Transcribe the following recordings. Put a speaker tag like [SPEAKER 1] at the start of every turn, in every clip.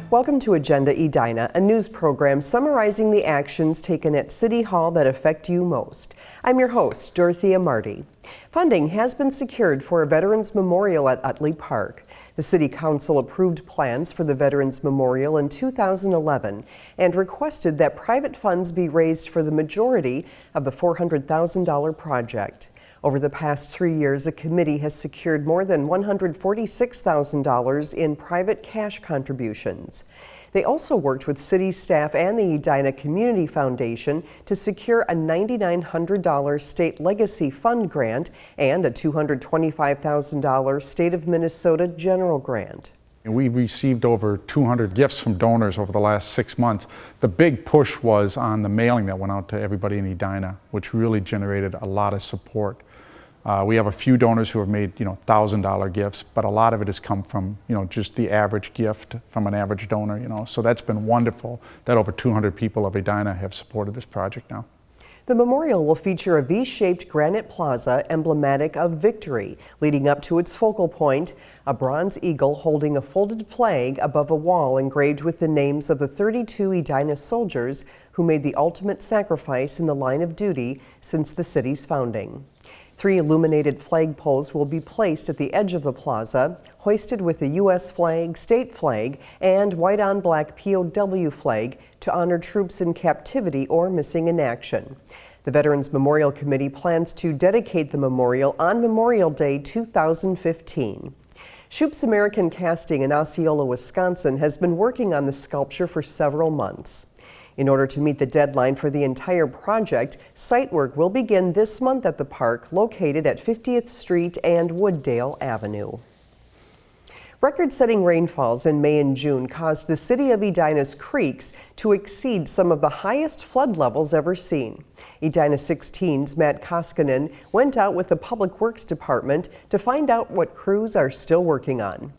[SPEAKER 1] Welcome to Agenda Edina, a news program summarizing the actions taken at City Hall that affect you most. I'm your host, Dorothea Marty. Funding has been secured for a Veterans Memorial at Utley Park. The City Council approved plans for the Veterans Memorial in 2011 and requested that private funds be raised for the majority of the $400,000 project. Over the past 3 years, a committee has secured more than $146,000 in private cash contributions. They also worked with city staff and the Edina Community Foundation to secure a $9,900 state legacy fund grant and a $225,000 state of Minnesota general grant.
[SPEAKER 2] We received over 200 gifts from donors over the last 6 months. The big push was on the mailing that went out to everybody in Edina, which really generated a lot of support. We have a few donors who have made, $1,000 gifts, but a lot of it has come from, just the average gift from an average donor, So that's been wonderful that over 200 people of Edina have supported this project now.
[SPEAKER 1] The memorial will feature a V-shaped granite plaza emblematic of victory. Leading up to its focal point, a bronze eagle holding a folded flag above a wall engraved with the names of the 32 Edina soldiers who made the ultimate sacrifice in the line of duty since the city's founding. 3 illuminated flagpoles will be placed at the edge of the plaza, hoisted with the U.S. flag, state flag, and white-on-black POW flag to honor troops in captivity or missing in action. The Veterans Memorial Committee plans to dedicate the memorial on Memorial Day 2015. Shoup's American Casting in Osceola, Wisconsin has been working on the sculpture for several months. In order to meet the deadline for the entire project, site work will begin this month at the park located at 50th Street and Wooddale Avenue. Record-setting rainfalls in May and June caused the City of Edina's creeks to exceed some of the highest flood levels ever seen. Edina 16's Matt Koskinen went out with the Public Works Department to find out what crews are still working on.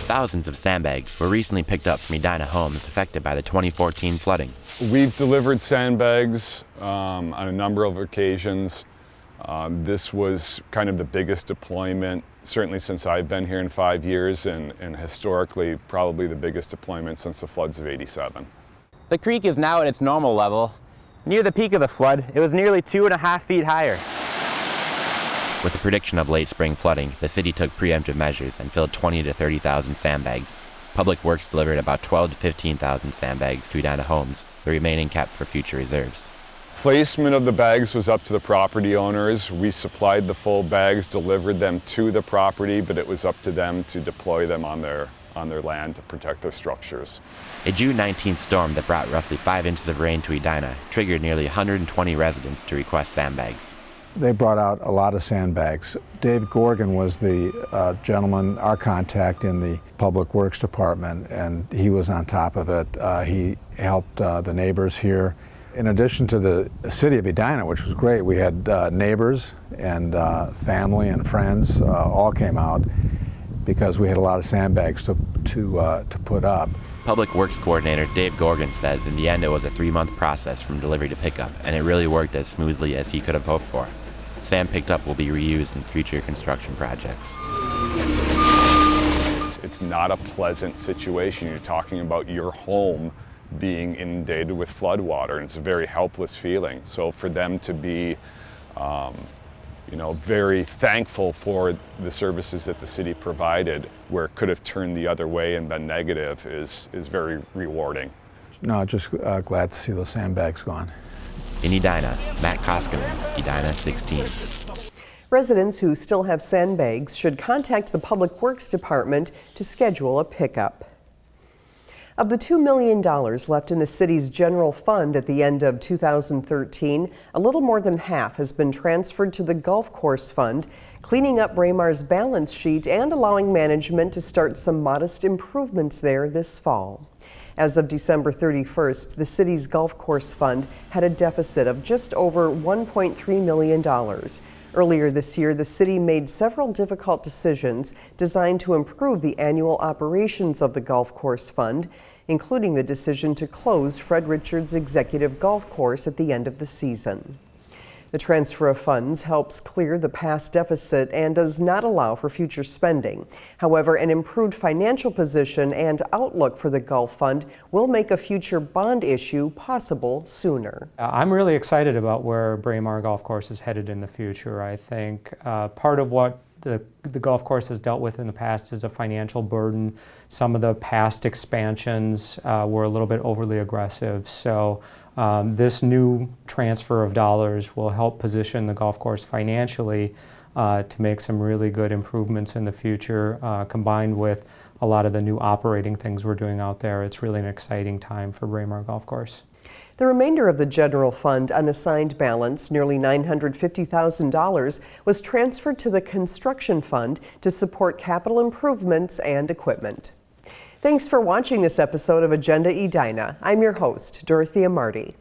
[SPEAKER 3] Thousands of sandbags were recently picked up from Edina homes affected by the 2014 flooding.
[SPEAKER 4] We've delivered sandbags on a number of occasions. This was kind of the biggest deployment, certainly since I've been here in 5 years, and historically probably the biggest deployment since the floods of '87.
[SPEAKER 3] The creek is now at its normal level. Near the peak of the flood, it was nearly 2.5 feet higher. With the prediction of late spring flooding, the city took preemptive measures and filled 20,000 to 30,000 sandbags. Public Works delivered about 12,000 to 15,000 sandbags to Edina homes, the remaining kept for future reserves.
[SPEAKER 4] Placement of the bags was up to the property owners. We supplied the full bags, delivered them to the property, but it was up to them to deploy them on their land to protect their structures.
[SPEAKER 3] A June 19th storm that brought roughly 5 inches of rain to Edina triggered nearly 120 residents to request sandbags.
[SPEAKER 5] They brought out a lot of sandbags. Dave Gorgon was the gentleman, our contact in the Public Works Department, and he was on top of it. He helped the neighbors here. In addition to the City of Edina, which was great, we had neighbors and family and friends all came out because we had a lot of sandbags to put up.
[SPEAKER 3] Public Works Coordinator Dave Gorgon says in the end it was a 3-month process from delivery to pickup, and it really worked as smoothly as he could have hoped for. Sand picked up will be reused in future construction projects.
[SPEAKER 4] It's not a pleasant situation. You're talking about your home being inundated with flood water, and it's a very helpless feeling. So for them to be very thankful for the services that the city provided, where it could have turned the other way and been negative, is very rewarding.
[SPEAKER 5] No, just glad to see those sandbags gone.
[SPEAKER 3] In Edina, Matt Koskinen, Edina 16.
[SPEAKER 1] Residents who still have sandbags should contact the Public Works Department to schedule a pickup. Of the $2 million left in the city's general fund at the end of 2013, a little more than half has been transferred to the golf course fund, cleaning up Braymar's balance sheet and allowing management to start some modest improvements there this fall. As of December 31st, the city's golf course fund had a deficit of just over $1.3 million. Earlier this year, the city made several difficult decisions designed to improve the annual operations of the golf course fund, including the decision to close Fred Richards Executive Golf Course at the end of the season. The transfer of funds helps clear the past deficit and does not allow for future spending. However, an improved financial position and outlook for the Golf Fund will make a future bond issue possible sooner.
[SPEAKER 6] I'm really excited about where Braemar Golf Course is headed in the future. I think part of what the golf course has dealt with in the past is a financial burden. Some of the past expansions were a little bit overly aggressive. So this new transfer of dollars will help position the golf course financially to make some really good improvements in the future, combined with a lot of the new operating things we're doing out there. It's really an exciting time for Braemar Golf Course.
[SPEAKER 1] The remainder of the general fund unassigned balance, nearly $950,000, was transferred to the construction fund to support capital improvements and equipment. Thanks for watching this episode of Agenda Edina. I'm your host, Dorothea Marty.